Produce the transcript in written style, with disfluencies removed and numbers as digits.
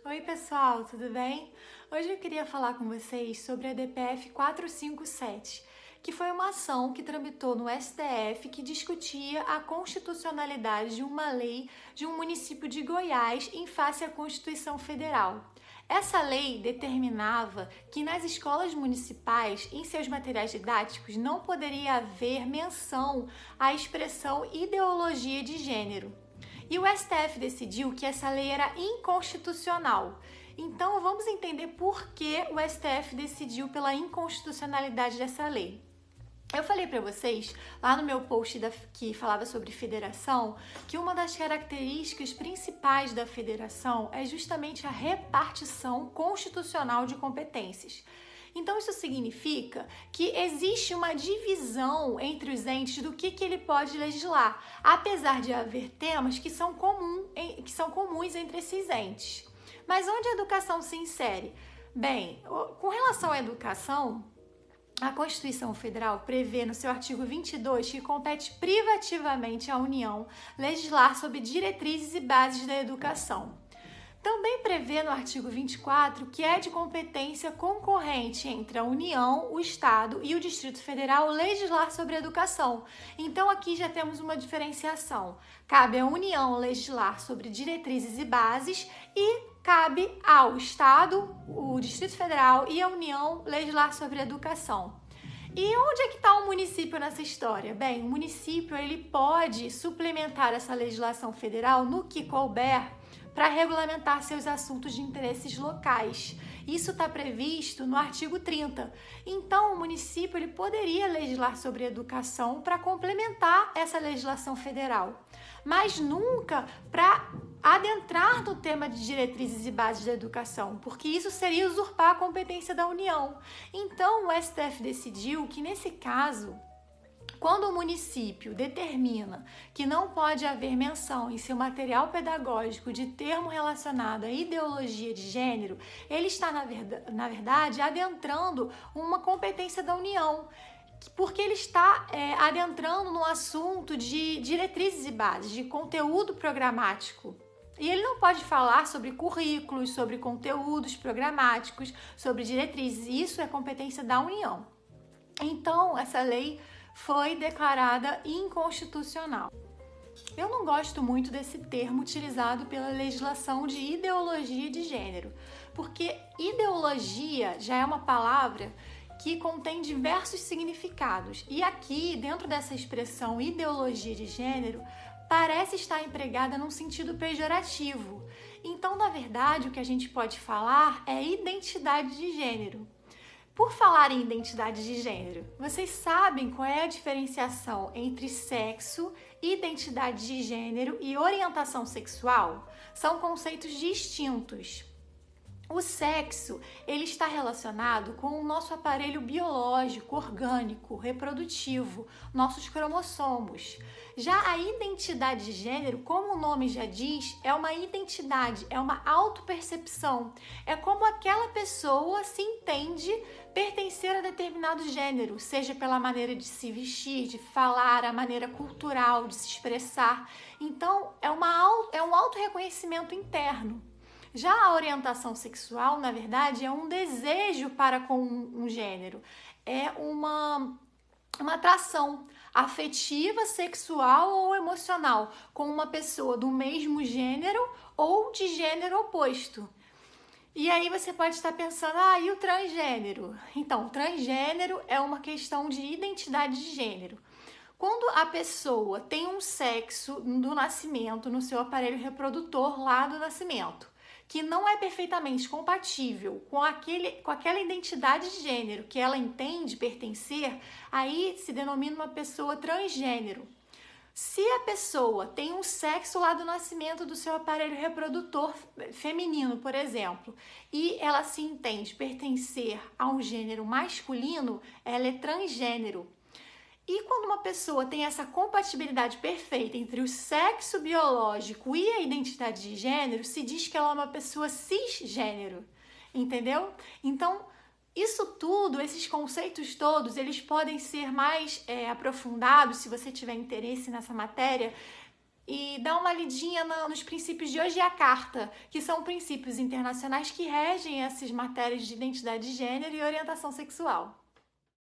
Oi pessoal, tudo bem? Hoje eu queria falar com vocês sobre a DPF 457, que foi uma ação que tramitou no STF que discutia a constitucionalidade de uma lei de um município de Goiás em face à Constituição Federal. Essa lei determinava que nas escolas municipais, em seus materiais didáticos, não poderia haver menção à expressão ideologia de gênero. E o STF decidiu que essa lei era inconstitucional. Então vamos entender por que o STF decidiu pela inconstitucionalidade dessa lei. Eu falei para vocês, lá no meu post que falava sobre federação, que uma das características principais da federação é justamente a repartição constitucional de competências. Então, isso significa que existe uma divisão entre os entes do que ele pode legislar, apesar de haver temas que são comuns entre esses entes. Mas onde a educação se insere? Bem, com relação à educação, a Constituição Federal prevê no seu artigo 22 que compete privativamente à União legislar sobre diretrizes e bases da educação. Também prevê no artigo 24 que é de competência concorrente entre a União, o Estado e o Distrito Federal legislar sobre a educação. Então aqui já temos uma diferenciação. Cabe à União legislar sobre diretrizes e bases e cabe ao Estado, o Distrito Federal e a União legislar sobre a educação. E onde é que está o município nessa história? Bem, o município ele pode suplementar essa legislação federal no que couber para regulamentar seus assuntos de interesses locais. Isso está previsto no artigo 30. Então, o município ele poderia legislar sobre educação para complementar essa legislação federal, mas nunca para adentrar no tema de diretrizes e bases da educação, porque isso seria usurpar a competência da União. Então, o STF decidiu que, nesse caso, quando o município determina que não pode haver menção em seu material pedagógico de termo relacionado à ideologia de gênero, ele está, na verdade, adentrando uma competência da União, porque ele está adentrando no assunto de diretrizes e bases, de conteúdo programático. E ele não pode falar sobre currículos, sobre conteúdos programáticos, sobre diretrizes. Isso é competência da União. Então, essa lei foi declarada inconstitucional. Eu não gosto muito desse termo utilizado pela legislação de ideologia de gênero, porque ideologia já é uma palavra que contém diversos significados. E aqui, dentro dessa expressão ideologia de gênero, parece estar empregada num sentido pejorativo. Então, na verdade, o que a gente pode falar é identidade de gênero. Por falar em identidade de gênero, vocês sabem qual é a diferenciação entre sexo, identidade de gênero e orientação sexual? São conceitos distintos. O sexo, ele está relacionado com o nosso aparelho biológico, orgânico, reprodutivo, nossos cromossomos. Já a identidade de gênero, como o nome já diz, é uma identidade, é uma autopercepção. É como aquela pessoa se entende pertencer a determinado gênero, seja pela maneira de se vestir, de falar, a maneira cultural de se expressar. Então, é um autorreconhecimento interno. Já a orientação sexual, na verdade, é um desejo para com um gênero, é uma atração afetiva, sexual ou emocional com uma pessoa do mesmo gênero ou de gênero oposto. E aí você pode estar pensando, e o transgênero? Então, o transgênero é uma questão de identidade de gênero. Quando a pessoa tem um sexo do nascimento no seu aparelho reprodutor lá do nascimento, que não é perfeitamente compatível com aquela identidade de gênero que ela entende pertencer, aí se denomina uma pessoa transgênero. Se a pessoa tem um sexo lá do nascimento do seu aparelho reprodutor feminino, por exemplo, e ela se entende pertencer a um gênero masculino, ela é transgênero. E quando uma pessoa tem essa compatibilidade perfeita entre o sexo biológico e a identidade de gênero, se diz que ela é uma pessoa cisgênero, entendeu? Então, isso tudo, esses conceitos todos, eles podem ser mais aprofundados se você tiver interesse nessa matéria e dá uma lidinha nos princípios de Yogyakarta, que são princípios internacionais que regem essas matérias de identidade de gênero e orientação sexual.